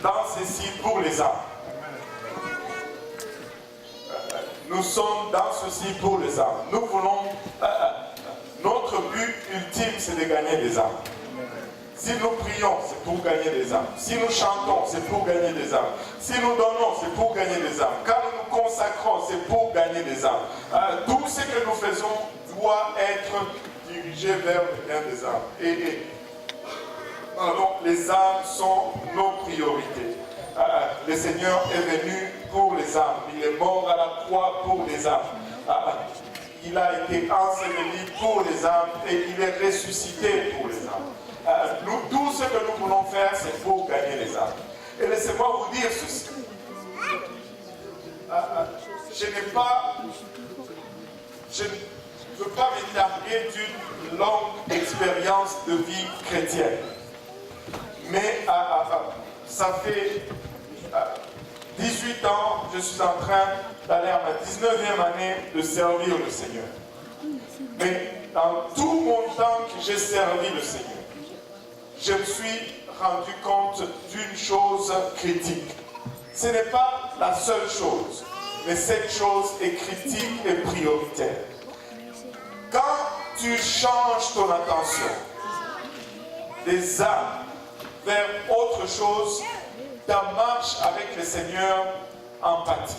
dans ceci pour les âmes. Nous sommes dans ceci pour les âmes. Nous voulons, notre but ultime, c'est de gagner des âmes. Si nous prions, c'est pour gagner des âmes. Si nous chantons, c'est pour gagner des âmes. Si nous donnons, c'est pour gagner des âmes. Quand nous nous consacrons, c'est pour gagner des âmes. Tout ce que nous faisons doit être dirigé vers le bien des âmes. Pardon, les âmes sont nos priorités. Le Seigneur est venu pour les âmes. Il est mort à la croix pour les âmes. Il a été enseveli pour les âmes et il est ressuscité pour les âmes. Nous, tout ce que nous voulons faire, c'est pour gagner les âmes. Et laissez-moi vous dire ceci. Je ne veux pas m'établir d'une longue expérience de vie chrétienne. Mais ça fait 18 ans, je suis en train d'aller à ma 19e année de servir le Seigneur. Mais dans tout mon temps que j'ai servi le Seigneur, je me suis rendu compte d'une chose critique. Ce n'est pas la seule chose, mais cette chose est critique et prioritaire. Quand tu changes ton attention des âmes vers autre chose, ta marche avec le Seigneur en pâtit.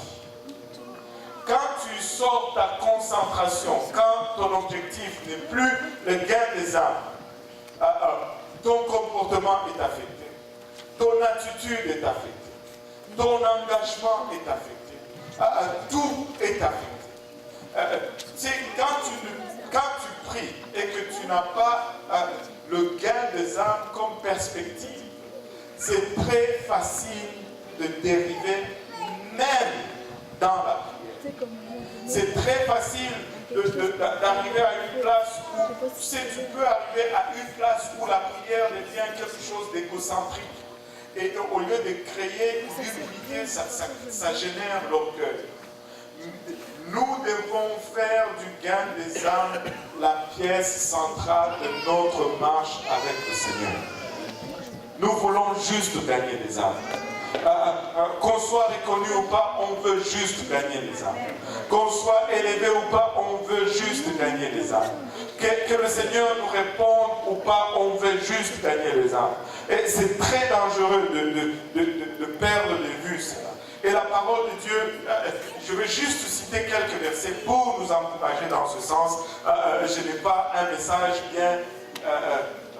Quand tu sors ta concentration, quand ton objectif n'est plus le gain des âmes, ton comportement est affecté, ton attitude est affectée, ton engagement est affecté, tout est affecté. Quand tu pries et que tu n'as pas le gain des âmes comme perspective, c'est très facile de dériver même dans la prière. C'est très facile d'arriver à une place où, tu sais, tu peux arriver à une place où la prière devient quelque chose d'égocentrique. Et au lieu de créer l'humilité, ça génère l'orgueil. Nous devons faire du gain des âmes la pièce centrale de notre marche avec le Seigneur. Nous voulons juste gagner des âmes. Qu'on soit reconnu ou pas, on veut juste gagner les âmes. Qu'on soit élevé ou pas, on veut juste gagner les âmes. Que le Seigneur nous réponde ou pas, on veut juste gagner les âmes. Et c'est très dangereux de perdre de vue cela. Et la parole de Dieu, je vais juste citer quelques versets pour nous encourager dans ce sens. Je n'ai pas un message bien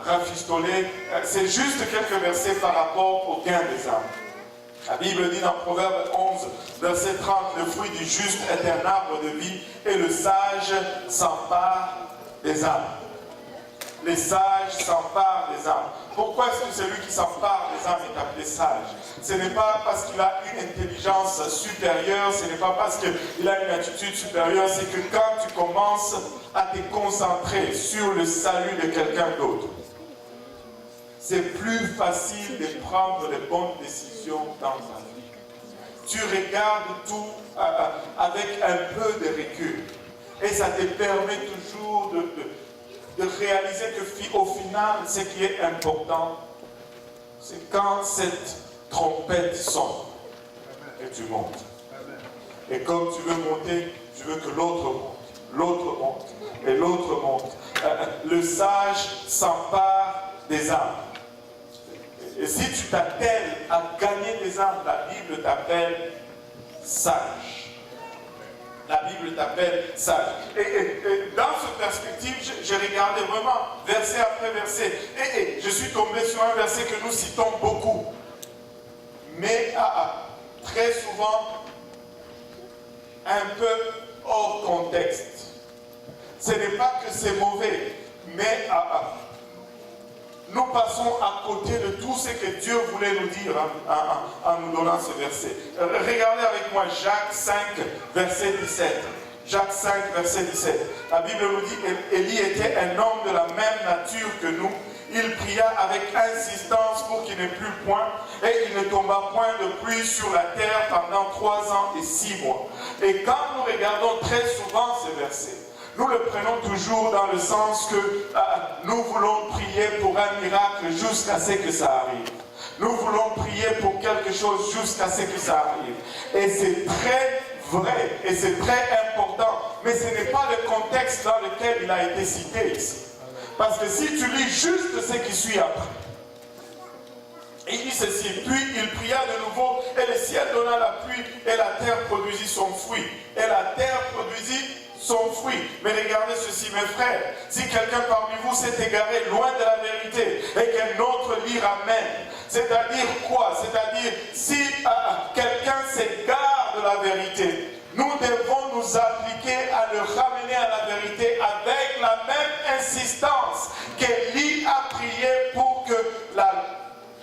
rafistolé. C'est juste quelques versets par rapport au gain des âmes. La Bible dit dans Proverbe 11, verset 30, le fruit du juste est un arbre de vie et le sage s'empare des âmes. Les sages s'emparent des âmes. Pourquoi est-ce que celui qui s'empare des âmes est appelé sage? Ce n'est pas parce qu'il a une intelligence supérieure, ce n'est pas parce qu'il a une attitude supérieure, c'est que quand tu commences à te concentrer sur le salut de quelqu'un d'autre, c'est plus facile de prendre les bonnes décisions dans ta vie. Tu regardes tout avec un peu de recul. Et ça te permet toujours de réaliser qu'au final, ce qui est important, c'est quand cette trompette sonne et tu montes. Et comme tu veux monter, tu veux que l'autre monte, et l'autre monte. Le sage s'empare des âmes. Et si tu t'attelles à gagner des âmes, la Bible t'appelle sage. La Bible t'appelle sage. Et dans cette perspective, j'ai regardé vraiment verset après verset. Et je suis tombé sur un verset que nous citons beaucoup. Mais très souvent, un peu hors contexte. Ce n'est pas que c'est mauvais, mais nous passons à côté de tout ce que Dieu voulait nous dire en nous donnant ce verset. Regardez avec moi Jacques 5, verset 17. Jacques 5, verset 17. La Bible nous dit qu'Élie était un homme de la même nature que nous. Il pria avec insistance pour qu'il n'ait plus point, et il ne tomba point de pluie sur la terre pendant 3 ans et 6 mois. Et quand nous regardons très souvent ce verset, nous le prenons toujours dans le sens que nous voulons prier pour un miracle jusqu'à ce que ça arrive. Nous voulons prier pour quelque chose jusqu'à ce que ça arrive. Et c'est très vrai et c'est très important. Mais ce n'est pas le contexte dans lequel il a été cité ici. Parce que si tu lis juste ce qui suit après, il dit ceci, puis il pria de nouveau, et le ciel donna la pluie, et la terre produisit son fruit. Et la terre produisit son fruit. Mais regardez ceci, mes frères, si quelqu'un parmi vous s'est égaré loin de la vérité, et qu'un autre l'y ramène, c'est-à-dire quoi? C'est-à-dire, si quelqu'un s'égare de la vérité, nous devons nous appliquer à le ramener à la vérité avec la même insistance qu'Élie a prié pour que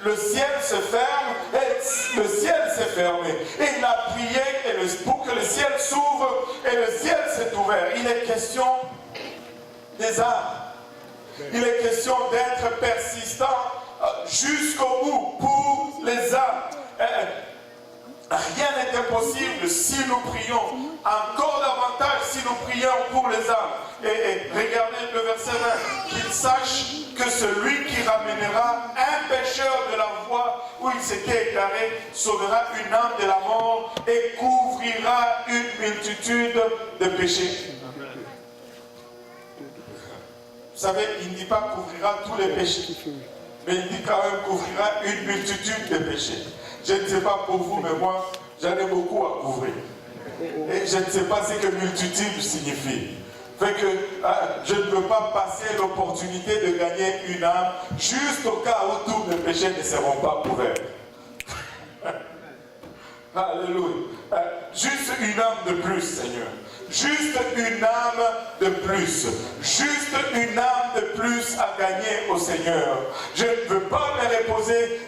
le ciel se ferme, et le ciel s'est fermé. Et il a prié pour que le ciel s'ouvre, et le ciel s'est ouvert. Il est question des âmes. Il est question d'être persistant jusqu'au bout pour les âmes. Rien n'est impossible si nous prions. Encore davantage si nous prions pour les âmes. Et regardez le verset 20. Qu'il sache que celui qui ramènera un pécheur de la voie où il s'était égaré sauvera une âme de la mort et couvrira une multitude de péchés. Vous savez, il ne dit pas couvrira tous les péchés. Mais il dit quand même couvrira une multitude de péchés. Je ne sais pas pour vous, mais moi, j'en ai beaucoup à couvrir. Et je ne sais pas ce que multitude signifie. Fait que je ne veux pas passer l'opportunité de gagner une âme juste au cas où tous mes péchés ne seront pas couverts. Alléluia. Juste une âme de plus, Seigneur. Juste une âme de plus. Juste une âme de plus à gagner au Seigneur. Je ne veux pas me reposer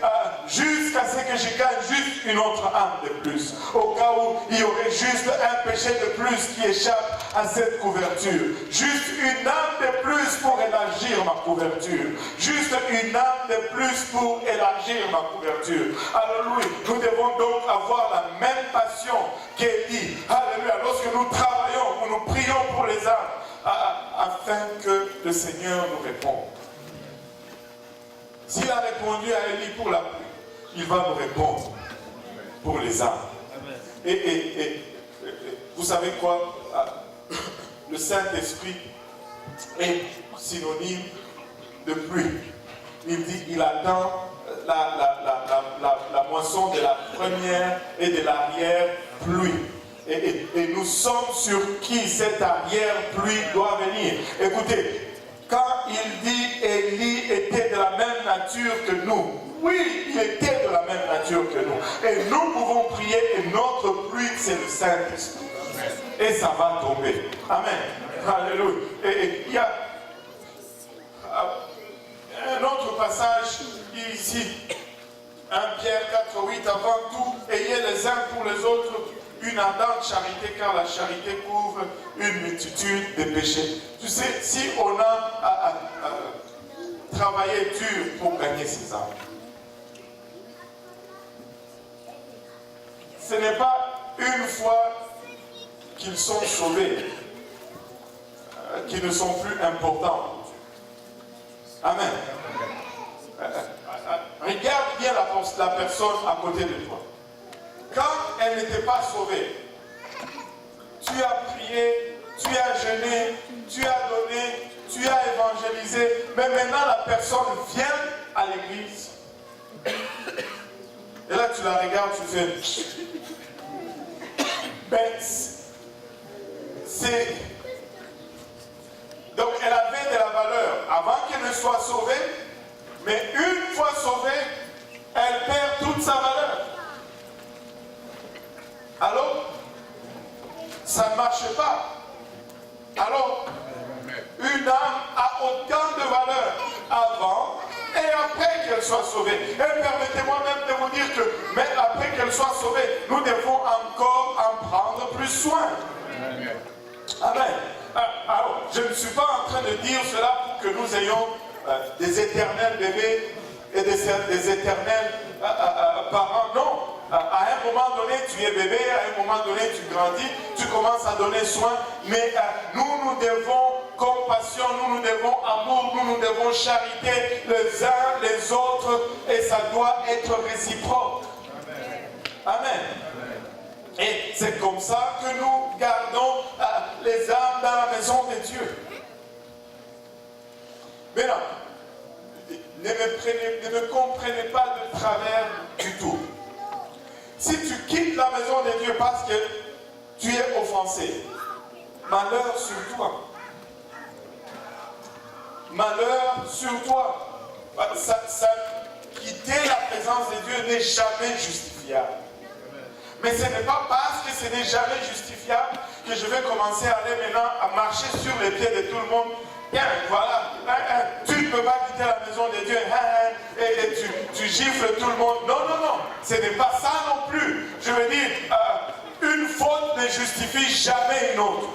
jusqu'à ce que je gagne juste une autre âme de plus. Au cas où il y aurait juste un péché de plus qui échappe à cette couverture. Juste une âme de plus pour élargir ma couverture. Juste une âme de plus pour élargir ma couverture. Alléluia. Nous devons donc avoir la même passion qu'Élie. Alléluia. Lorsque nous travaillons, nous prions pour les âmes, afin que le Seigneur nous réponde. S'il a répondu à Élie pour la pluie, il va nous répondre pour les âmes. Et vous savez quoi? Le Saint-Esprit est synonyme de pluie. Il dit qu'il attend la moisson de la première et de l'arrière-pluie. Et nous sommes sur qui cette arrière-pluie doit venir. Écoutez, quand il dit Élie était de la même nature que nous, oui, il était de la même nature que nous. Et nous pouvons prier et notre pluie, c'est le Saint-Esprit. Et ça va tomber. Amen. Alléluia. Et il y a un autre passage ici. 1 Pierre 4:8, avant tout, ayez les uns pour les autres une ardente charité, car la charité couvre une multitude de péchés. Tu sais, si on a travaillé dur pour gagner ces âmes, ce n'est pas une fois qu'ils sont sauvés qu'ils ne sont plus importants. Amen. Regarde bien la personne à côté de toi. Quand elle n'était pas sauvée, tu as prié, tu as jeûné, tu as donné, tu as évangélisé, mais maintenant la personne vient à l'église. Et là tu la regardes, tu fais... Ben, c'est... Donc elle avait de la valeur avant qu'elle ne soit sauvée, mais une fois sauvée, elle perd toute sa valeur. Alors, ça ne marche pas. Alors, une âme a autant de valeur avant et après qu'elle soit sauvée. Et permettez-moi même de vous dire que, même après qu'elle soit sauvée, nous devons encore en prendre plus soin. Amen. Alors, je ne suis pas en train de dire cela pour que nous ayons des éternels bébés et des éternels parents. Non. À un moment donné, tu es bébé, à un moment donné, tu grandis, tu commences à donner soin, mais nous devons compassion, nous devons amour, nous devons charité les uns les autres et ça doit être réciproque. Amen. Et c'est comme ça que nous gardons les âmes dans la maison de Dieu. Maintenant, ne me comprenez pas de travers du tout. Si tu quittes la maison de Dieu parce que tu es offensé, malheur sur toi. Malheur sur toi. Quitter la présence de Dieu n'est jamais justifiable. Mais ce n'est pas parce que ce n'est jamais justifiable que je vais commencer à aller maintenant à marcher sur les pieds de tout le monde. Bien, voilà, tu ne peux pas quitter la maison de Dieu et tu gifles tout le monde. Non, non, non, ce n'est pas ça non plus. Je veux dire, une faute ne justifie jamais une autre.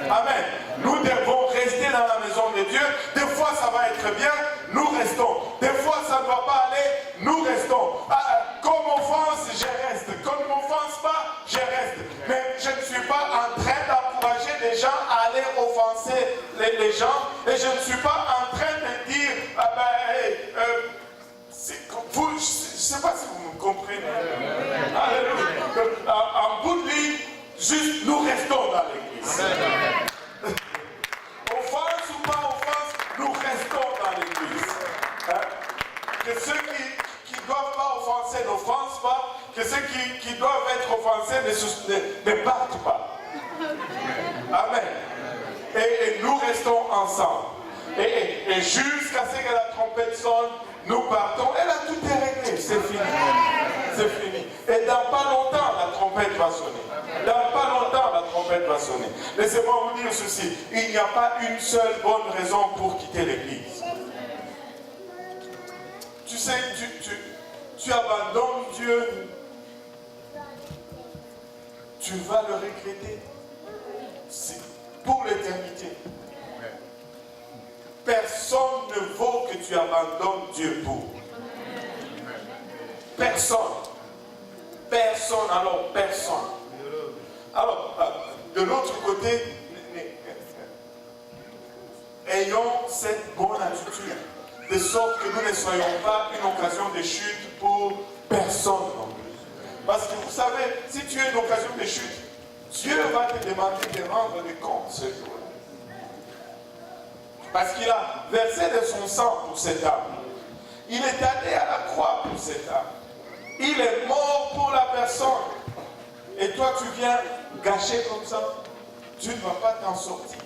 Amen. Nous devons rester dans la maison de Dieu. Des fois, ça va être bien, nous restons. Des fois, ça ne va pas aller, nous restons. Comme offense, je reste. Comme ne m'offense pas, je reste. Mais je ne suis pas en train d'encourager les gens à aller offenser les gens. Et je ne suis pas en train de dire, je ne sais pas si vous me comprenez. Alléluia. En bout de ligne, juste nous restons dans l'église. Offense ou pas offense, nous restons dans l'église. Que ceux qui ne doivent pas offenser n'offensent pas, que ceux qui doivent être offensés ne partent pas. Amen. Et nous restons ensemble. Et jusqu'à ce que la trompette sonne, nous partons. Et là, tout est réglé. C'est fini. C'est fini. Et dans pas longtemps, la trompette va sonner. Dans pas longtemps, la trompette va sonner. Laissez-moi vous dire ceci. Il n'y a pas une seule bonne raison pour quitter l'église. Tu sais, tu abandonnes Dieu. Tu vas le regretter. C'est pour l'éternité. Personne ne vaut que tu abandonnes Dieu pour. Personne. Personne, alors personne. Alors, de l'autre côté, ayons cette bonne attitude, de sorte que nous ne soyons pas une occasion de chute pour personne non plus. Parce que vous savez, si tu es une occasion de chute, Dieu va te demander de rendre des comptes ce jour. Parce qu'il a versé de son sang pour cette âme. Il est allé à la croix pour cette âme. Il est mort pour la personne. Et toi, tu viens gâcher comme ça. Tu ne vas pas t'en sortir.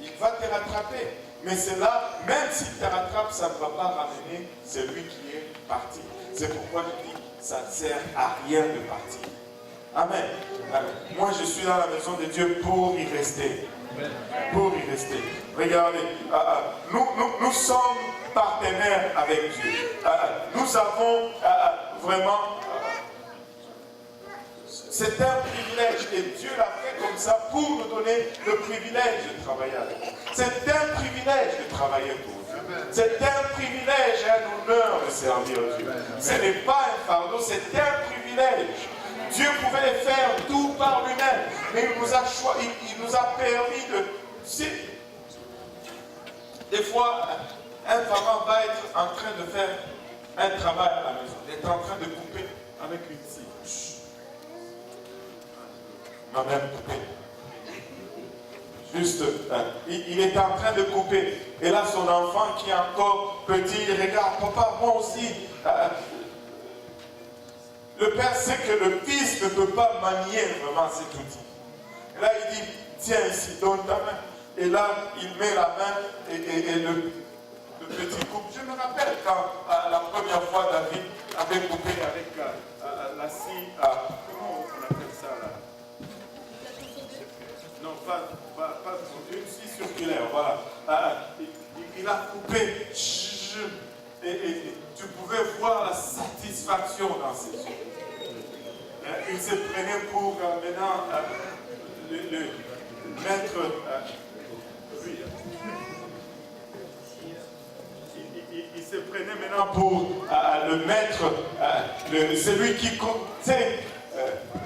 Il va te rattraper. Mais c'est là, même s'il te rattrape, ça ne va pas ramener celui qui est parti. C'est pourquoi je dis, ça ne sert à rien de partir. Amen. Amen. Moi, je suis dans la maison de Dieu pour y rester. Pour y rester. Regardez, nous sommes partenaires avec Dieu. Nous avons vraiment... c'est un privilège et Dieu l'a fait comme ça pour nous donner le privilège de travailler avec lui. C'est un privilège de travailler pour Dieu. C'est un privilège et un honneur de servir Dieu. Ce n'est pas un fardeau, c'est un privilège. Dieu pouvait faire tout par lui-même, mais il nous a permis de... Des fois, un parent va être en train de faire un travail à la maison, d'être en train de couper avec une scie. Il m'a même coupé. Juste, il est en train de couper. Et là, son enfant qui est encore petit, il regarde, papa, moi aussi. Le père sait que le fils ne peut pas manier vraiment cet outil. Et là, il dit, tiens ici, donne ta main. Et là, il met la main et le petit coupe. Je me rappelle quand la première fois David avait coupé avec la scie, comment on appelle ça là? Non, pas une scie circulaire, voilà. Il a coupé et tu pouvais voir la satisfaction dans ses yeux. Il se prenait pour maintenant le mettre... il se prenait maintenant pour le maître, celui qui est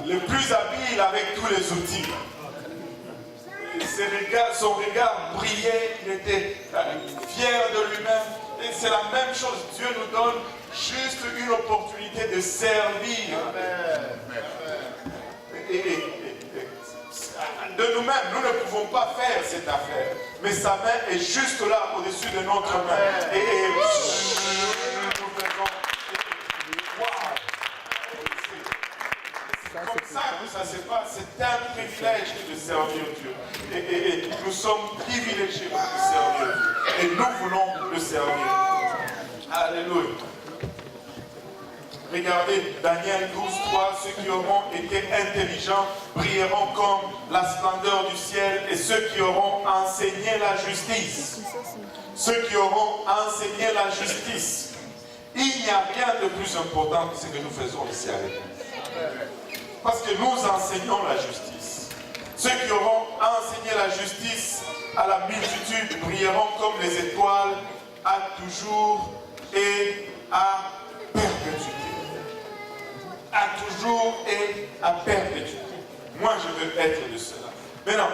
le plus habile avec tous les outils. son regard brillait, il était fier de lui-même. Et c'est la même chose, Dieu nous donne juste une opportunité de servir. De nous-mêmes, nous ne pouvons pas faire cette affaire. Mais sa main est juste là, au-dessus de notre main. Et nous faisons. Wow! C'est comme ça que ça se passe. C'est un privilège de servir Dieu. Et nous sommes privilégiés de servir Dieu. Et nous voulons le servir. Alléluia. Regardez Daniel 12:3, ceux qui auront été intelligents brilleront comme la splendeur du ciel, et ceux qui auront enseigné la justice. Ceux qui auront enseigné la justice. Il n'y a rien de plus important que ce que nous faisons ici à l'église. Parce que nous enseignons la justice. Ceux qui auront enseigné la justice à la multitude brilleront comme les étoiles à toujours et à perpétuité. À toujours et à perpétuité. Moi, je veux être de cela. Maintenant,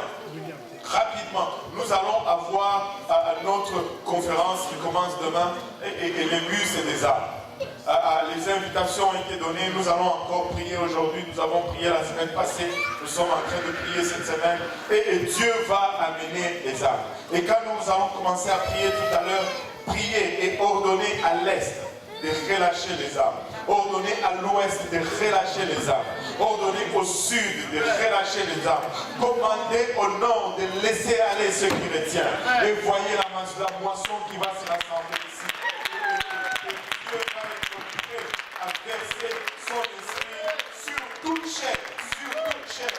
rapidement, nous allons avoir notre conférence qui commence demain et les bus et les arbres. Les invitations ont été données, nous allons encore prier aujourd'hui, nous avons prié la semaine passée, nous sommes en train de prier cette semaine et Dieu va amener les âmes. Et quand nous allons commencer à prier tout à l'heure, prier et ordonner à l'est de relâcher les âmes, ordonner à l'ouest de relâcher les âmes, ordonner au sud de relâcher les âmes, commander au nord de laisser aller ceux qui retiennent. Et voyez la moisson qui va se rassembler ici. Et Dieu va être prêt à verser son esprit sur toute chair, sur toute chair,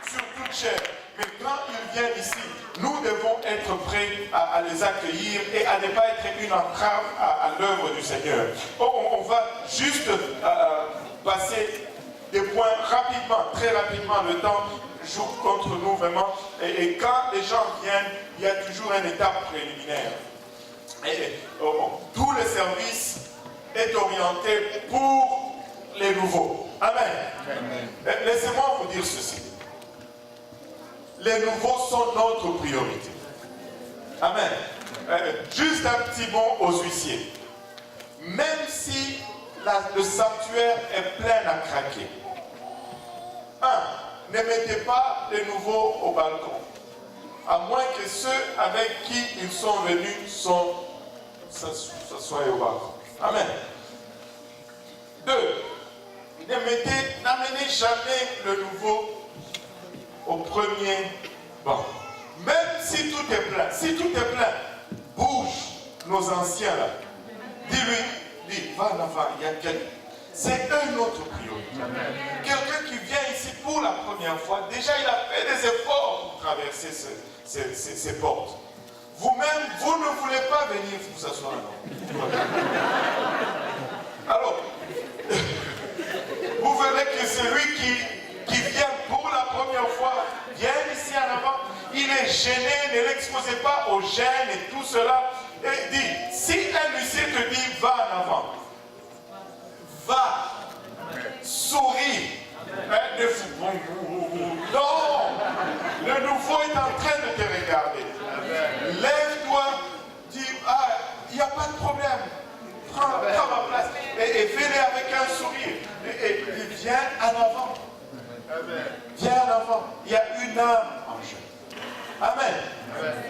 sur toute chair. Mais quand ils viennent ici, nous devons être prêts à les accueillir et à ne pas être une entrave à l'œuvre du Seigneur. On va juste passer des points rapidement, très rapidement. Le temps joue contre nous vraiment. Et quand les gens viennent, il y a toujours une étape préliminaire. Tout le service est orienté pour les nouveaux. Amen. Laissez-moi vous dire ceci. Les nouveaux sont notre priorité. Amen. Juste un petit mot aux huissiers. Même si le sanctuaire est plein à craquer, ne mettez pas les nouveaux au balcon. À moins que ceux avec qui ils sont venus s'assoient au balcon. Amen. 2. N'amenez jamais le nouveau au premier banc. Même si tout est plein, bouge nos anciens là. Dis-lui, va en avant, il y a quelqu'un. C'est un autre priorité. Quelqu'un qui vient ici pour la première fois, déjà il a fait des efforts pour traverser ces portes. Vous-même, vous ne voulez pas venir vous asseoir là. Alors, vous verrez que celui qui vient pour la première fois, vient ici en avant, il est gêné, ne l'exposez pas au gêne et tout cela. Et dit, si un huissier te dit, va en avant, va, souris, non, le nouveau est en train de te regarder. Lève-toi, dis, il n'y a pas de problème, prends ma place, et fais-le avec un sourire, et viens en avant. Viens en avant, il y a une âme en jeu. Amen.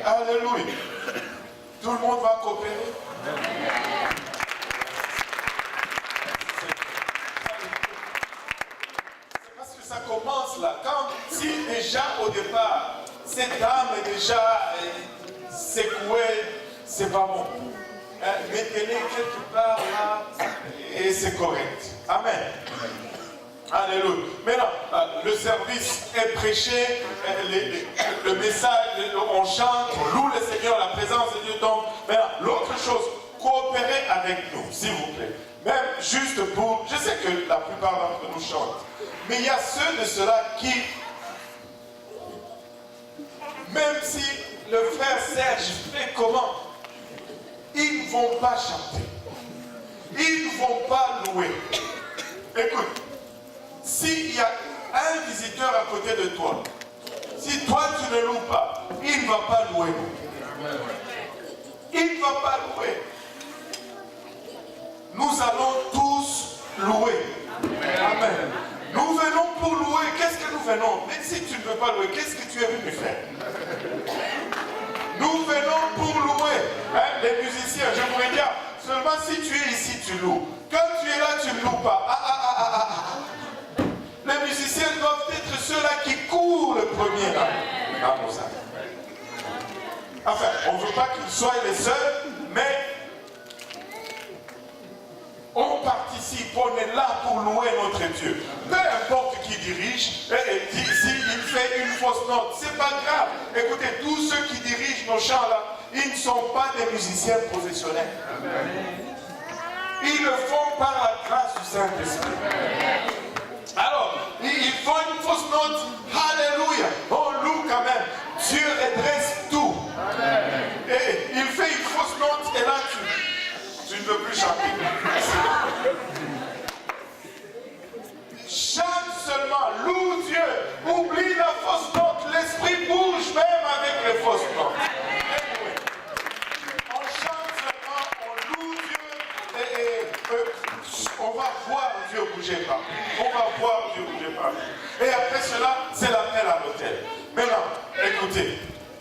Alléluia. Tout le monde va coopérer. C'est parce que ça commence là. Si déjà au départ, cette âme est déjà secouée, c'est pas bon. Mettez-les quelque part là et c'est correct. Amen. Alléluia. Maintenant, le service est prêché, le message, on chante, on loue le Seigneur, la présence de Dieu tombe. Maintenant, l'autre chose, coopérez avec nous, s'il vous plaît. Même juste pour, je sais que la plupart d'entre nous chantent, mais il y a ceux de ceux-là qui, même si le frère Serge fait comment, ils ne vont pas chanter. Ils ne vont pas louer. Écoute. S'il y a un visiteur à côté de toi, si toi tu ne loues pas, il ne va pas louer. Il ne va pas louer. Nous allons tous louer. Amen. Nous venons pour louer. Qu'est-ce que nous venons? Mais si tu ne veux pas louer, qu'est-ce que tu es venu faire? Nous venons pour louer. Hein, les musiciens, je vous regarde. Seulement si tu es ici, tu loues. Quand tu es là, tu ne loues pas. Les musiciens doivent être ceux-là qui courent le premier là. Enfin, on ne veut pas qu'ils soient les seuls, mais on participe, on est là pour louer notre Dieu. Peu importe qui dirige, s'il fait une fausse note, c'est pas grave. Écoutez, tous ceux qui dirigent nos chants là, ils ne sont pas des musiciens professionnels. Ils le font par la grâce du Saint-Esprit. Alors, ils font une fausse note, alléluia, on loue quand même. Dieu redresse tout. Et il fait une fausse note et là tu ne veux plus chanter. Chante seulement, loue Dieu, oublie la fausse note, l'esprit bouge même avec les fausses notes. On chante seulement, on loue Dieu et on va voir Dieu bouger par nous. On va voir Dieu bouger par nous. Et après cela, c'est l'appel à l'autel. Maintenant, écoutez,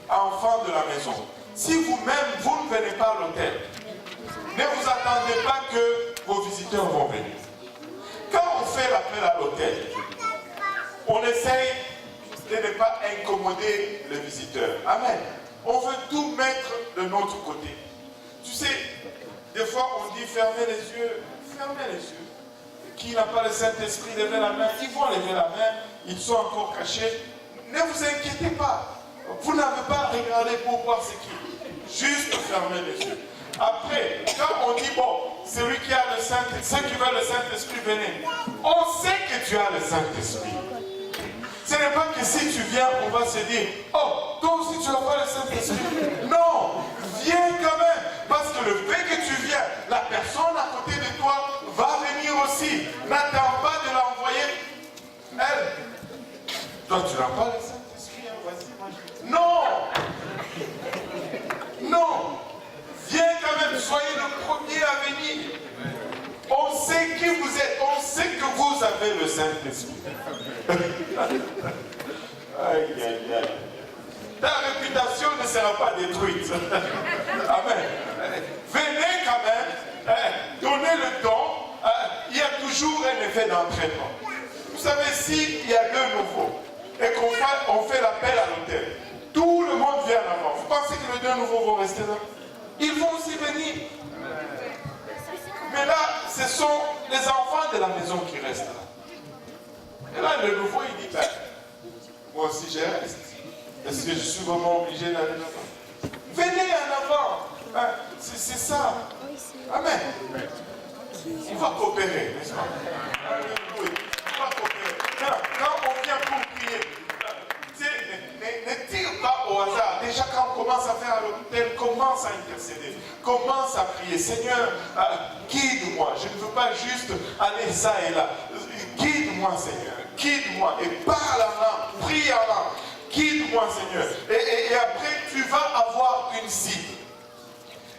enfants de la maison, si vous-même, vous ne venez pas à l'autel, ne vous attendez pas que vos visiteurs vont venir. Quand on fait l'appel à l'autel, on essaye de ne pas incommoder le visiteur. Amen. On veut tout mettre de notre côté. Tu sais, des fois on dit fermez les yeux. Fermez les yeux. Qui n'a pas le Saint-Esprit, levez la main. Ils vont lever la main. Ils sont encore cachés. Ne vous inquiétez pas. Vous n'avez pas à regarder pour voir ce qui. Juste fermez les yeux. Après, quand on dit, bon, celui qui a le Saint-Esprit, ceux qui veulent le Saint-Esprit, venez. On sait que tu as le Saint-Esprit. Ce n'est pas que si tu viens, on va se dire, oh, toi aussi tu n'as pas le Saint-Esprit. Non, viens quand même. Parce que le fait que tu viens, la personne à côté de toi va venir aussi. N'attends pas de l'envoyer. Elle, toi tu n'as pas le Saint-Esprit, hein, vas-y, non. Non. Viens quand même, soyez le premier à venir. On sait qui vous êtes, on sait que vous avez le Saint-Esprit. Aïe, aïe, aïe. Ta réputation ne sera pas détruite. Amen. Venez quand même, donnez le don. Il y a toujours un effet d'entraînement. Vous savez, s'il y a deux nouveaux et qu'on fait l'appel à l'autel, tout le monde vient avant. Vous pensez que les deux nouveaux vont rester là? Ils vont aussi venir. Mais là, ce sont les enfants de la maison qui restent là. Et là, le nouveau, il dit, ben, moi aussi je reste. Est-ce que je suis vraiment obligé d'aller là-bas? Venez en avant. Hein, c'est ça. Amen. On va coopérer, n'est-ce pas? Oui, on va coopérer. Quand on vient pour prier, ne tire pas au hasard. Déjà, quand on commence à faire l'autel, commence à intercéder. Commence à prier. Seigneur, guide-moi. Je ne veux pas juste aller ça et là. Guide-moi, Seigneur. Guide-moi. Et parle en langue. Prie en langue. Guide-moi, Seigneur. Et après, tu vas avoir une cible.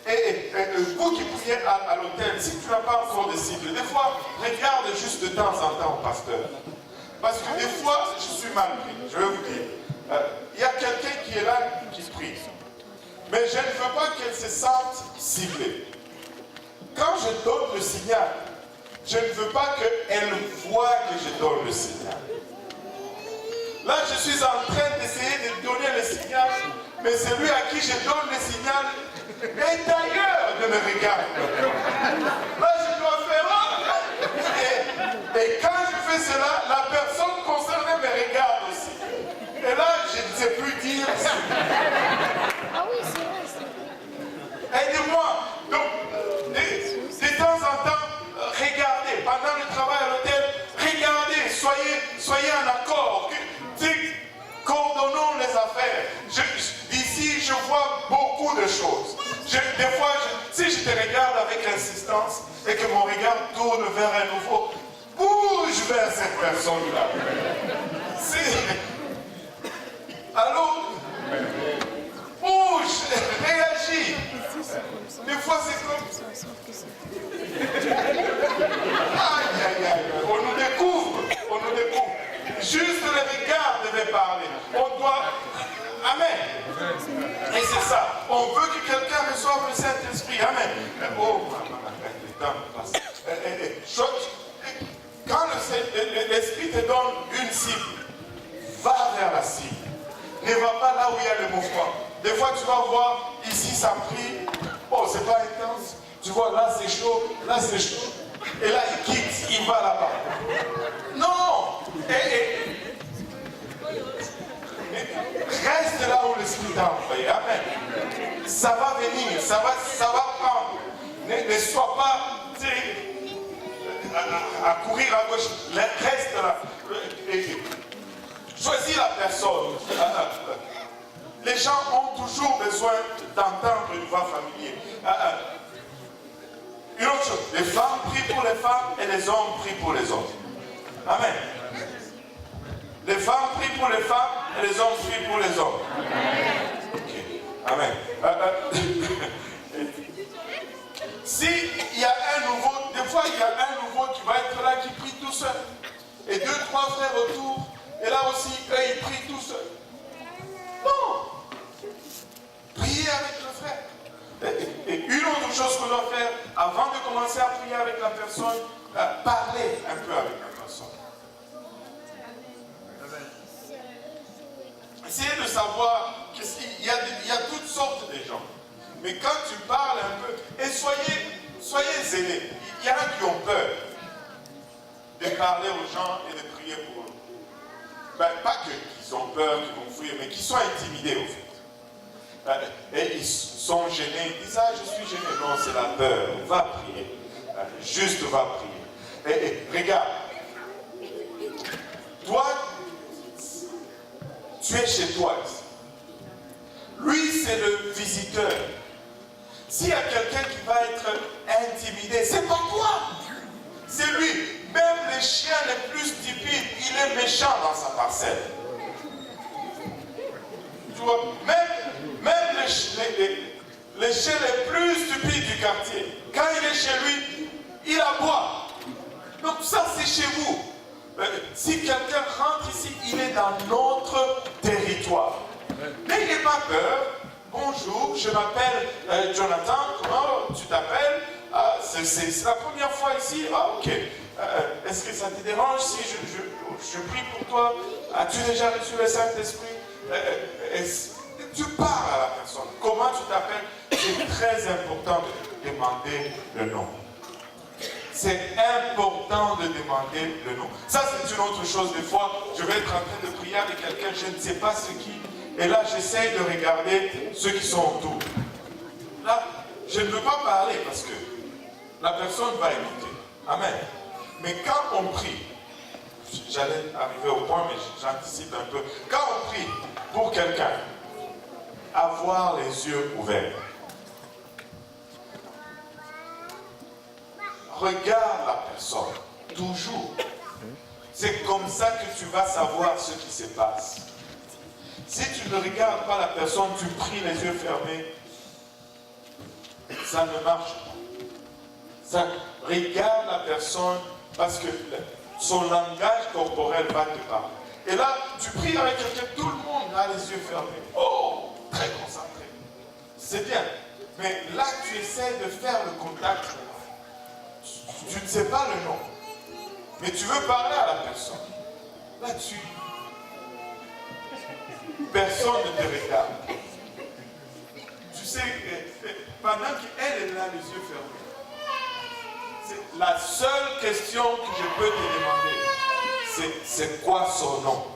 Et vous qui priez à l'autel, si tu n'as pas encore de cible, des fois, regarde juste de temps en temps au pasteur. Parce que des fois, je suis mal pris. Je vais vous dire. Il y a quelqu'un qui est là, qui prie. Mais je ne veux pas qu'elle se sente ciblée. Quand je donne le signal, je ne veux pas qu'elle voie que je donne le signal. Là, je suis en train d'essayer de donner le signal, mais celui à qui je donne le signal est ailleurs de me regarder. Là, je dois faire... Et quand je fais cela, la personne concernée me regarde aussi. Et là, je ne sais plus dire... Ah oui, c'est vrai. Aidez-moi. Donc, de temps en temps, regardez. Pendant le travail à l'hôtel, regardez. Soyez en accord. Coordonnons les affaires. Ici, je vois beaucoup de choses. Des fois, si je te regarde avec insistance et que mon regard tourne vers un nouveau, bouge vers cette personne-là. réagis. Des fois, c'est comme... Aïe, aïe, aïe. On nous découvre. On nous découvre. Juste le regard devait parler. On doit... Amen. Et c'est ça. On veut que quelqu'un reçoive le Saint-Esprit. Amen. Oh, le temps passe. Quand l'Esprit te donne une cible, va vers la cible. Ne va pas là où il y a le mouvement. Des fois, tu vas voir, ici, ça prie. Oh, c'est pas intense. Tu vois, là, c'est chaud. Là, c'est chaud. Et là, il quitte, il va là-bas. Non. Reste là où l'Esprit t'a envoyé. Amen. Ça va venir, ça va prendre. Ne sois pas à courir à gauche. Reste là. Choisis la personne. Les gens ont toujours besoin d'entendre une voix familière. Une autre chose, les femmes prient pour les femmes et les hommes prient pour les hommes. Amen. Les femmes prient pour les femmes et les hommes prient pour les hommes. Okay. Amen. S'il y a un nouveau, des fois il y a un nouveau qui va être là qui prie tout seul. Et 2, 3 frères autour. Et là aussi, eux, ils prient tout seuls. Non. Priez avec le frère. Et une autre chose qu'on doit faire, avant de commencer à prier avec la personne, parler un peu avec la personne. Essayez de savoir qu'il y a toutes sortes de gens. Mais quand tu parles un peu, et soyez zélés. Il y en a qui ont peur de parler aux gens et de prier pour eux. Ben, pas qu'ils ont peur, qu'ils vont fuir, mais qu'ils sont intimidés au fait. Et ils sont gênés, ils disent, ah, je suis gêné. Non, c'est la peur. Va prier. Juste va prier. Et regarde. Toi, tu es chez toi. Lui, c'est le visiteur. S'il y a quelqu'un qui va être intimidé, c'est pas toi. C'est lui. Même les chiens les plus stupides, il est méchant dans sa parcelle. Tu vois, même les chiens les plus stupides du quartier, quand il est chez lui, il aboie. Donc ça, c'est chez vous. Si quelqu'un rentre ici, il est dans notre territoire. N'ayez pas peur. Bonjour, je m'appelle Jonathan. Comment tu t'appelles? C'est la première fois ici. Ah, ok. Est-ce que ça te dérange si je prie pour toi? As-tu déjà reçu le Saint-Esprit? Tu parles à la personne. Comment tu t'appelles? C'est très important de demander le nom. C'est important de demander le nom. Ça, c'est une autre chose. Des fois, je vais être en train de prier avec quelqu'un, je ne sais pas ce qui. Et là, j'essaye de regarder ceux qui sont autour. Là, je ne veux pas parler parce que la personne va écouter. Amen. Mais quand on prie, j'allais arriver au point, mais j'anticipe un peu. Quand on prie pour quelqu'un, avoir les yeux ouverts. Regarde la personne, toujours. C'est comme ça que tu vas savoir ce qui se passe. Si tu ne regardes pas la personne, tu pries les yeux fermés, ça ne marche pas. Regarde la personne parce que son langage corporel va te parler. Et là, tu pries avec quelqu'un, tout le monde a les yeux fermés. Oh, très concentré. C'est bien. Mais là, tu essaies de faire le contact. Tu ne sais pas le nom. Mais tu veux parler à la personne. Là, personne ne te regarde. Tu sais, pendant qu'elle est là, les yeux fermés, c'est la seule question que je peux te demander, c'est quoi son nom?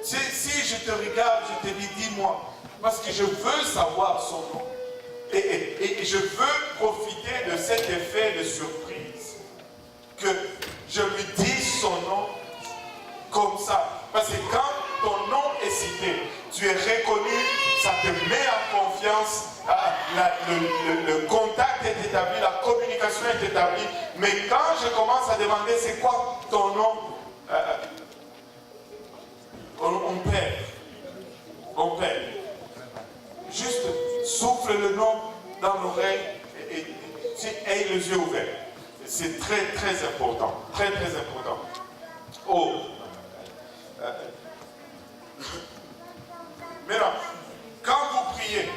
Si je te regarde, je te dis, dis-moi, parce que je veux savoir son nom. Et je veux profiter de cet effet de surprise, que je lui dise son nom comme ça. Parce que quand ton nom est cité, tu es reconnu, ça te met en confiance, le contact est établi, la communication est établie. Mais quand je commence à demander c'est quoi ton nom, on perd. On perd. maintenant dans l'oreille et aie les yeux ouverts. C'est très très important. Très très important. Oh. Maintenant, quand vous priez,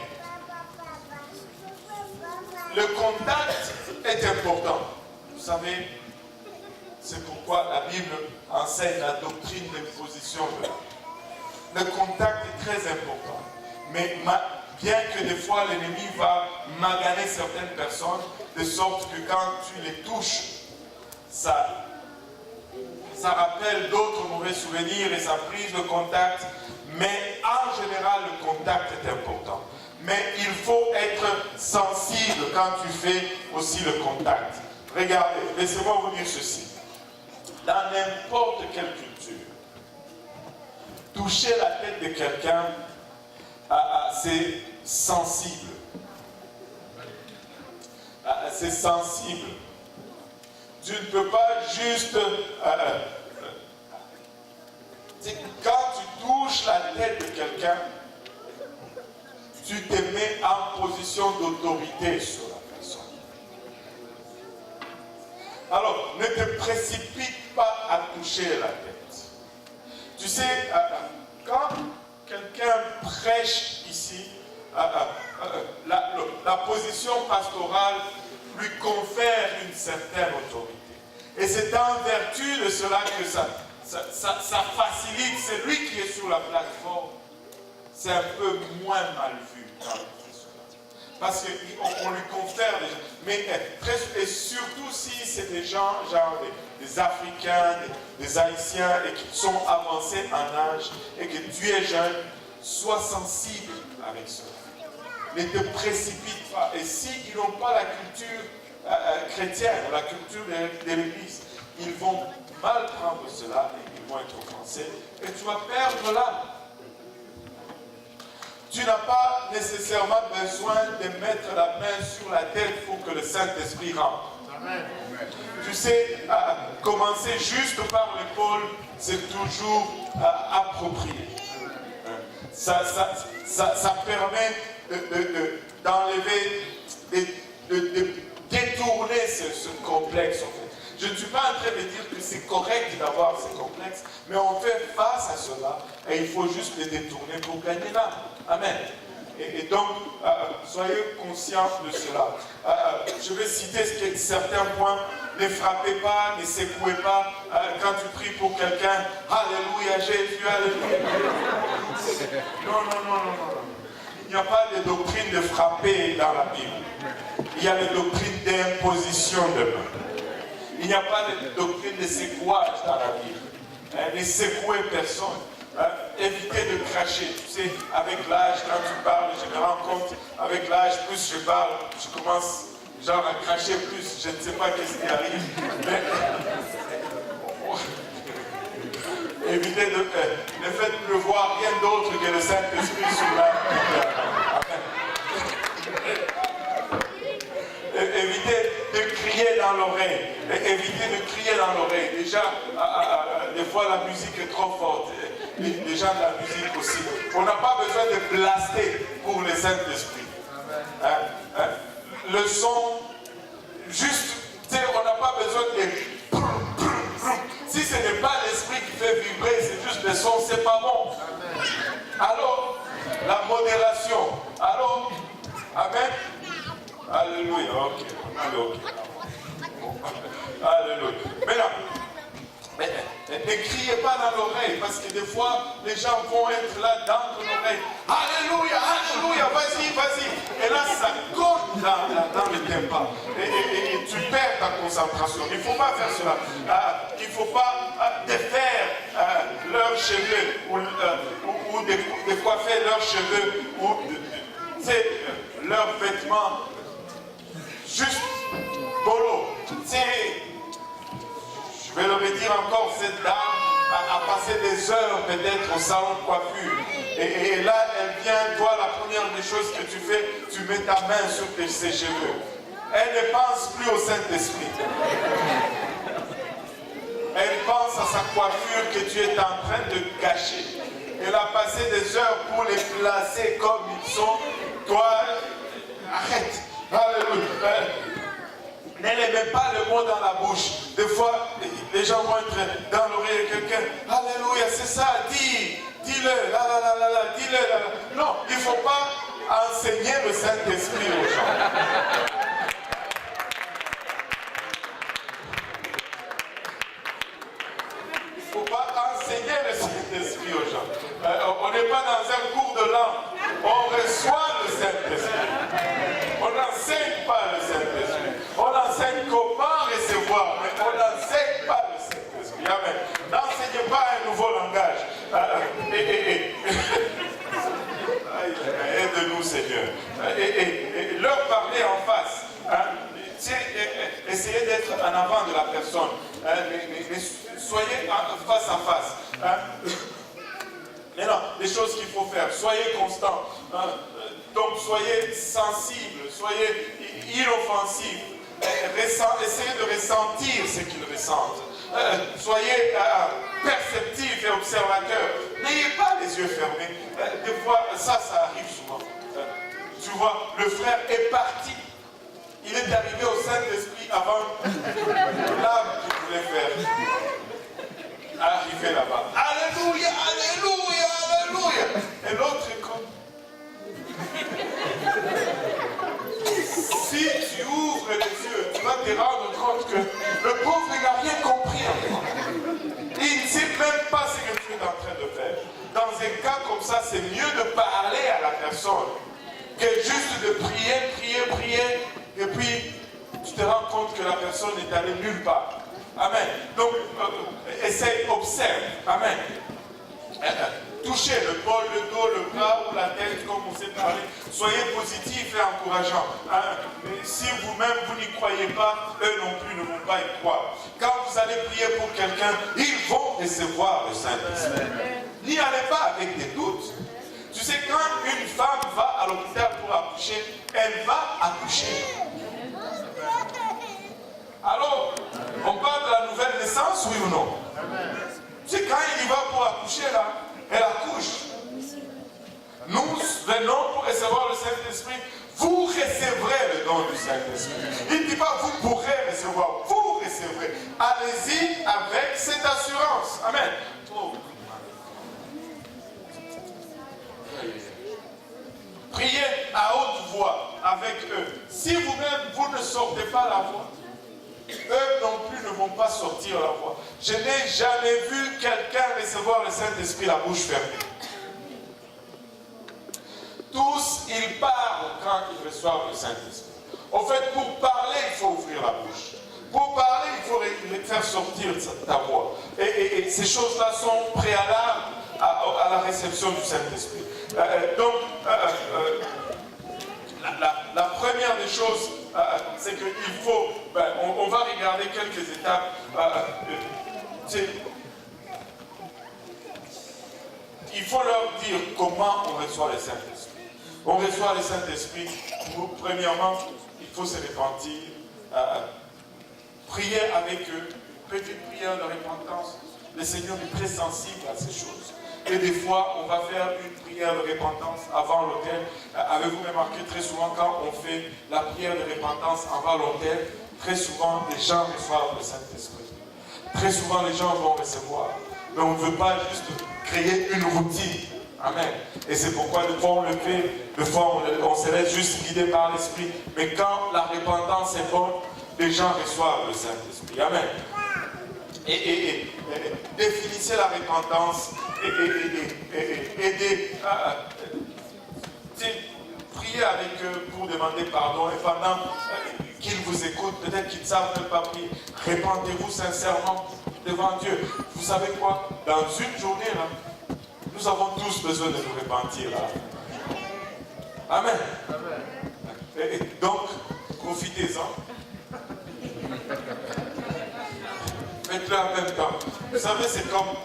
le contact est important. Vous savez, c'est pourquoi la Bible enseigne la doctrine des positions de l'âme. Le contact est très important. Mais bien que des fois l'ennemi va maganer certaines personnes, de sorte que quand tu les touches, ça rappelle d'autres mauvais souvenirs et ça brise le contact. Mais en général, le contact est important. Mais il faut être sensible quand tu fais aussi le contact. Regardez, laissez-moi vous dire ceci. Dans n'importe quelle culture, toucher la tête de quelqu'un, c'est sensible. C'est sensible. Tu ne peux pas juste... quand tu touches la tête de quelqu'un, tu te mets en position d'autorité sur la personne. Alors, ne te précipite pas à toucher la tête. Tu sais, quand quelqu'un prêche ici, la position pastorale lui confère une certaine autorité. Et c'est en vertu de cela que ça facilite. C'est lui qui est sur la plateforme. C'est un peu moins mal vu quand il fait cela. Parce qu'on lui confère des gens. Mais et surtout si c'est des gens, genre des Africains, des Haïtiens, et qui sont avancés en âge, et que tu es jeune, sois sensible avec cela. Ne te précipite pas. Et s'ils n'ont pas la culture chrétienne, la culture de l'Église, ils vont mal prendre cela et ils vont être offensés. Et tu vas perdre l'âme. Tu n'as pas nécessairement besoin de mettre la main sur la tête pour que le Saint-Esprit rentre. Amen. Tu sais, commencer juste par l'épaule, c'est toujours approprié. Ça permet d'enlever, de détourner ce complexe en fait. Je ne suis pas en train de dire que c'est correct d'avoir ce complexe, mais on fait face à cela et il faut juste les détourner pour gagner l'âme. Amen. Et donc, soyez conscients de cela. Je vais citer certains points. Ne frappez pas, ne secouez pas. Quand tu pries pour quelqu'un, Alléluia, Jésus, Alléluia. Non. Il n'y a pas de doctrine de frapper dans la Bible. Il y a des doctrines d'imposition de main. Il n'y a pas de doctrine de secouage dans la Bible. Ne secouez personne. Évitez de cracher. Tu sais, avec l'âge, quand tu parles, je me rends compte, avec l'âge, plus je parle, je commence genre à cracher plus. Je ne sais pas qu'est-ce qui arrive. Mais évitez de... ne faites pleuvoir rien d'autre que le Saint-Esprit sur la... Évitez de crier dans l'oreille. Évitez de crier dans l'oreille. Déjà, des fois la musique est trop forte. Les gens de la musique aussi. On n'a pas besoin de blaster pour le Saint-Esprit. Le son, juste, on n'a pas besoin de... Si ce n'est pas l'esprit qui fait vibrer, c'est juste le son, c'est pas bon. Alors, la modération. Alors, amen. Alléluia, ok. Alléluia. Mais ne criez pas dans l'oreille, parce que des fois, les gens vont être là dans ton oreille. Alléluia, Alléluia, vas-y. Et là, ça colle dans le tympan. Et tu perds ta concentration. Il ne faut pas faire cela. Il ne faut pas défaire leurs cheveux, ou décoiffer leurs cheveux, ou leurs vêtements. Juste bolo. Je vais le redire encore, cette dame a passé des heures peut-être au salon de coiffure. Et là, elle vient, toi, la première des choses que tu fais, tu mets ta main sur ses cheveux. Elle ne pense plus au Saint-Esprit. Elle pense à sa coiffure que tu es en train de gâcher. Elle a passé des heures pour les placer comme ils sont. Toi, arrête. Alléluia. N'aie même pas le mot dans la bouche. Des fois, les gens vont être dans l'oreille de quelqu'un. Alléluia, c'est ça, dis-le, dis-le. Non, il ne faut pas enseigner le Saint-Esprit aux gens. Il ne faut pas enseigner le Saint-Esprit aux gens. On n'est pas dans un cours de langue. On reçoit le Saint-Esprit. On n'enseigne pas le Saint-Esprit. On enseigne comment recevoir, mais on n'enseigne pas le Saint-Esprit. Amen. N'enseignez pas un nouveau langage. Aide-nous, Seigneur. Et leur parler en face. Essayez d'être en avant de la personne. Mais soyez face à face. Mais non, les choses qu'il faut faire. Soyez constant. Donc soyez sensible, soyez inoffensif. Essayez de ressentir ce qu'ils ressentent. Soyez perceptif et observateur. N'ayez pas les yeux fermés. Des fois, ça arrive souvent. Tu vois, le frère est parti. Il est arrivé au Saint-Esprit avant l'âme qu'il voulait faire. Arrivé là-bas. Alléluia, alléluia, alléluia. Et l'autre est comme... Si tu ouvres les yeux, tu vas te rendre compte que le pauvre n'a rien compris encore. Il ne sait même pas ce que tu es en train de faire. Dans un cas comme ça, c'est mieux de parler à la personne que juste de prier, et puis tu te rends compte que la personne est allée nulle part. Amen. Donc, essaye, observe. Amen. Touchez le bol, le dos, le bras ou la tête, comme on s'est parlé. Soyez positifs et encourageants. Si vous-même, vous n'y croyez pas, eux non plus ne vont pas y croire. Quand vous allez prier pour quelqu'un, ils vont recevoir le Saint-Esprit. N'y allez pas avec des doutes. Tu sais, quand une femme va à l'hôpital pour accoucher, elle va accoucher. Alors, on parle de la nouvelle naissance, oui ou non? Tu sais, quand il y va pour accoucher, là, elle accouche. Nous venons pour recevoir le Saint-Esprit. Vous recevrez le don du Saint-Esprit. Il ne dit pas vous pourrez recevoir, vous recevrez. Allez-y avec cette assurance. Amen. Priez à haute voix avec eux. Si vous-même, vous ne sortez pas la voix, eux non plus ne vont pas sortir la voix. Je n'ai jamais vu quelqu'un recevoir le Saint-Esprit la bouche fermée. Tous, ils parlent quand ils reçoivent le Saint-Esprit. En fait, pour parler, il faut ouvrir la bouche. Pour parler, il faut faire sortir ta voix. Et ces choses-là sont préalables à la réception du Saint-Esprit. Donc, la première des choses, c'est qu'il faut, on va regarder quelques étapes. Il faut leur dire comment on reçoit le Saint-Esprit. On reçoit le Saint-Esprit, premièrement, il faut se repentir, prier avec eux, petite prière de repentance. Le Seigneur est très sensible à ces choses. Et des fois, on va faire une prière de repentance avant l'autel. Avez-vous remarqué très souvent quand on fait la prière de repentance avant l'autel, très souvent les gens reçoivent le Saint-Esprit. Très souvent les gens vont recevoir. Mais on ne veut pas juste créer une routine. Amen. Et c'est pourquoi des fois on le fait, des fois on se laisse juste guider par l'Esprit. Mais quand la repentance est bonne, les gens reçoivent le Saint-Esprit. Amen. Et définissez la repentance et aidez, priez avec eux pour demander pardon. Et pendant qu'ils vous écoutent, peut-être qu'ils ne savent même pas prier, répentez-vous sincèrement devant Dieu. Vous savez quoi? Dans une journée, là, nous avons tous besoin de nous repentir. Là. Amen. Et donc, profitez-en. Faites-le en même temps. Vous savez, c'est comme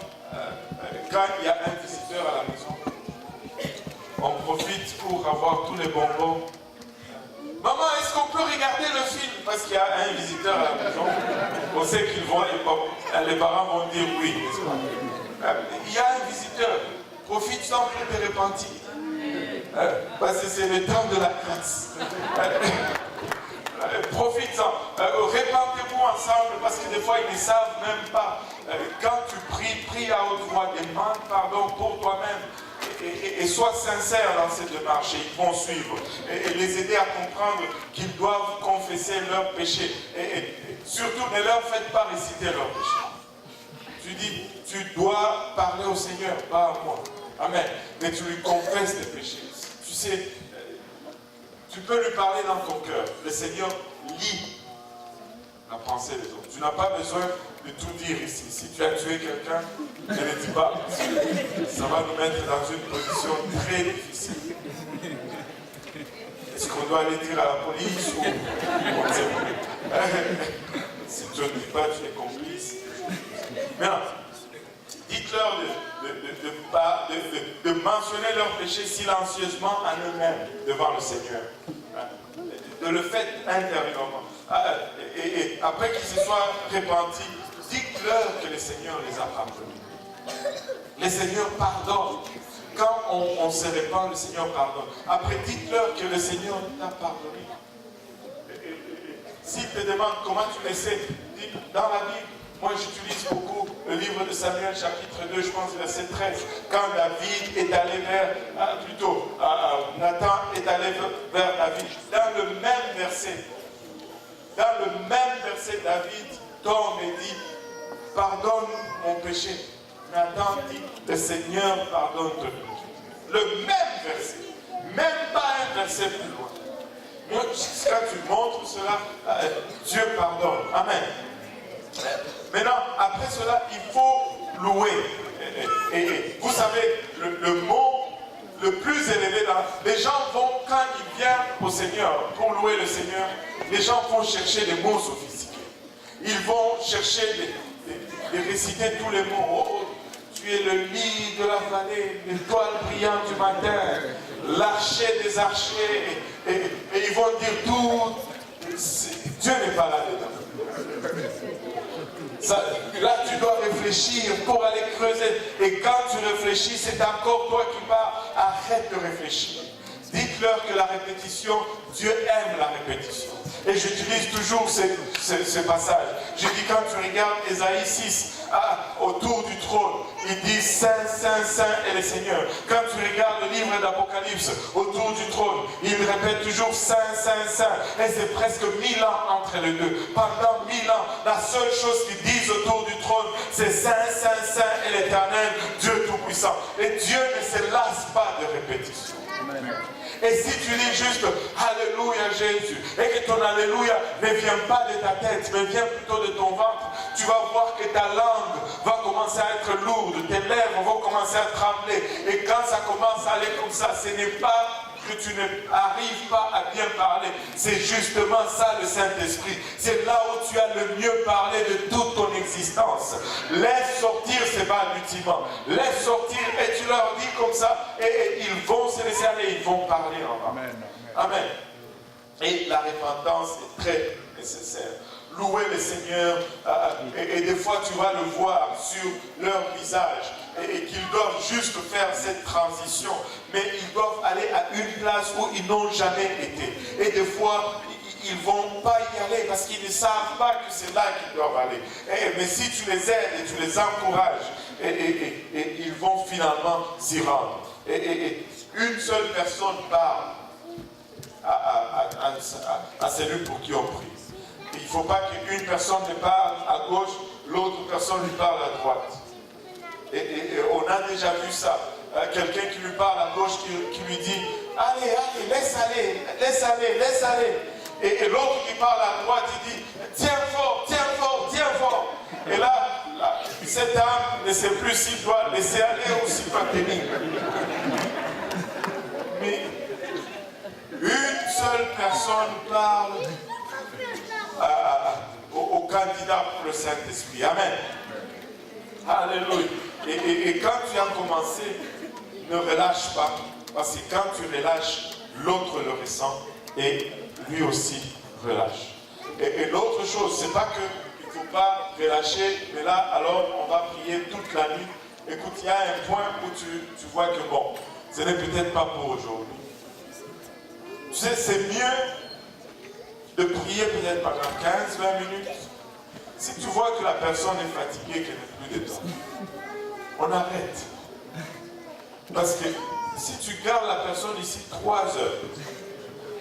quand il y a un visiteur à la maison. On profite pour avoir tous les bonbons. Maman, est-ce qu'on peut regarder le film? Parce qu'il y a un visiteur à la maison. On sait qu'ils vont, les parents vont dire oui, n'est-ce pas? Il y a un visiteur. Profite-en pour te repentir. Parce que c'est le temps de la grâce. Profite-en. Répandez-vous ensemble parce que des fois ils ne savent même pas. Quand tu pries, prie à haute voix, demande pardon pour toi-même. Et sois sincère dans cette démarche et ils vont suivre. Et les aider à comprendre qu'ils doivent confesser leurs péchés. Et surtout, ne leur faites pas réciter leurs péchés. Tu dis, tu dois parler au Seigneur, pas à moi. Amen. Mais tu lui confesses tes péchés. Tu sais, tu peux lui parler dans ton cœur. Le Seigneur lit la pensée des autres. Tu n'as pas besoin de tout dire ici. Si tu as tué quelqu'un, ne le dis pas. Ça va nous mettre dans une position très difficile. Est-ce qu'on doit aller dire à la police ou on ne sait pas. Si tu ne dis pas, tu es complice. Maintenant, dites-leur de mentionner leurs péchés silencieusement en eux-mêmes devant le Seigneur. De le faire intérieurement. Et après qu'ils se soient repentis, dites-leur que le Seigneur les a pardonnés. Le Seigneur pardonne. Quand on se répand, le Seigneur pardonne. Après, dites-leur que le Seigneur t'a pardonné. S'ils te demandent comment tu le sais, dis, dans la Bible, moi j'utilise beaucoup le livre de Samuel chapitre 2, je pense verset 13. Quand David est allé Nathan est allé vers David. Dans le même verset, David tombe et dit, pardonne mon péché. Nathan dit, le Seigneur pardonne ton péché. Le même verset, même pas un verset plus loin. Moi, quand tu montres cela, Dieu pardonne. Amen. Maintenant, après cela, il faut louer. Et vous savez, le mot le plus élevé, les gens vont, quand ils viennent au Seigneur, pour louer le Seigneur, les gens vont chercher des mots sophistiqués. Ils vont chercher de réciter tous les mots. Oh, tu es le lit de la vallée, l'étoile brillante du matin, l'archer des archers. Et ils vont dire tout. Dieu n'est pas là-dedans. Là, tu dois réfléchir pour aller creuser. Et quand tu réfléchis, c'est encore toi qui parles. Arrête de réfléchir. Dites-leur que la répétition, Dieu aime la répétition. Et j'utilise toujours ce passage. Je dis quand tu regardes Ésaïe 6, autour du trône, il dit Saint, Saint, Saint est le Seigneur. Quand tu regardes le livre d'Apocalypse, autour du trône, il répète toujours Saint, Saint, Saint. Et c'est presque 1000 ans entre les deux. Pendant 1000 ans, la seule chose qu'ils disent autour du trône, c'est Saint, Saint, Saint est l'Éternel, Dieu Tout-Puissant. Et Dieu ne se lasse pas de répétition. Amen. Et si tu dis juste Alléluia Jésus, et que ton Alléluia ne vient pas de ta tête, mais vient plutôt de ton ventre, tu vas voir que ta langue va commencer à être lourde, tes lèvres vont commencer à trembler. Et quand ça commence à aller comme ça, ce n'est pas que tu n'arrives pas à bien parler. C'est justement ça le Saint-Esprit. C'est là où tu as le mieux parlé de toute ton existence. Laisse sortir ces balbutiements. Laisse sortir et tu leur dis comme ça et ils vont se laisser aller, ils vont parler en bas. Amen. Amen. Et la repentance est très nécessaire. Louer le Seigneur et des fois tu vas le voir sur leur visage et qu'ils doivent juste faire cette transition, mais ils doivent aller à une place où ils n'ont jamais été. Et des fois, ils ne vont pas y aller parce qu'ils ne savent pas que c'est là qu'ils doivent aller. Mais si tu les aides et tu les encourages, et ils vont finalement s'y rendre. Et une seule personne parle à celui pour qui on prie. Il ne faut pas qu'une personne lui parle à gauche, l'autre personne lui parle à droite. Et on a déjà vu ça. Quelqu'un qui lui parle à gauche, qui lui dit « Allez, allez, laisse aller, laisse aller, laisse aller. » Et l'autre qui parle à droite, il dit « Tiens fort, tiens fort, tiens fort. » Et là, cette âme ne sait plus s'il doit laisser aller ou s'il doit tenir. Mais une seule personne parle au candidat pour le Saint-Esprit. Amen. Alléluia. Et quand tu as commencé, ne relâche pas. Parce que quand tu relâches, l'autre le ressent et lui aussi relâche. Et l'autre chose, c'est pas qu'il ne faut pas relâcher, mais là, alors, on va prier toute la nuit. Écoute, il y a un point où tu vois que bon, ce n'est peut-être pas pour aujourd'hui. Tu sais, c'est mieux de prier peut-être pendant 15-20 minutes. Si tu vois que la personne est fatiguée, qu'elle n'a plus de temps, on arrête. Parce que si tu gardes la personne ici 3 heures,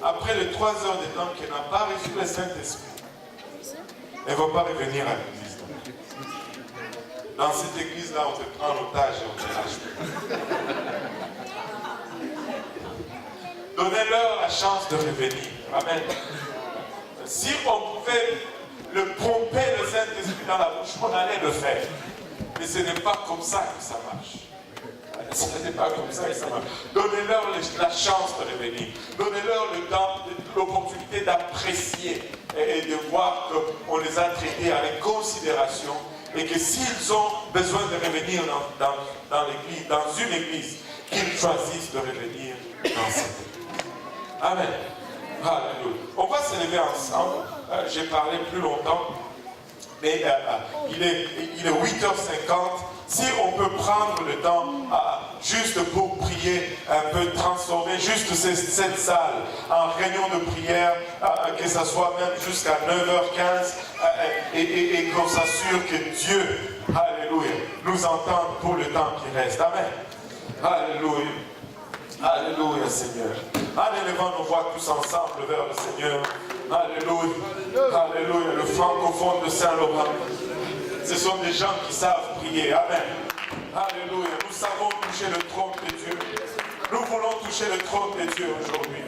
après les 3 heures de temps qu'elle n'a pas reçu le Saint-Esprit, elle ne va pas revenir à l'église. Dans cette église-là, on te prend en otage et on te lâche. Donnez-leur la chance de revenir. Amen. Si on pouvait le pomper le Saint-Esprit dans la bouche, on allait le faire. Mais ce n'est pas comme ça que ça marche. Ce n'est pas comme ça que ça marche. Donnez-leur la chance de revenir. Donnez-leur le temps, l'opportunité d'apprécier et de voir qu'on les a traités avec considération et que s'ils ont besoin de revenir dans l'église, dans une église, qu'ils choisissent de revenir dans cette église. Amen. Alléluia. On va se lever ensemble. J'ai parlé plus longtemps, mais il est 8h50. Si on peut prendre le temps juste pour prier, un peu transformer juste cette salle en réunion de prière, que ce soit même jusqu'à 9h15, et qu'on s'assure que Dieu, alléluia, nous entende pour le temps qui reste. Amen. Alléluia. Alléluia, Seigneur. Allez, levons nos voix tous ensemble vers le Seigneur. Alléluia. Alléluia. Le francophone de Saint-Laurent. Ce sont des gens qui savent prier. Amen. Alléluia. Nous savons toucher le trône de Dieu. Nous voulons toucher le trône de Dieu aujourd'hui.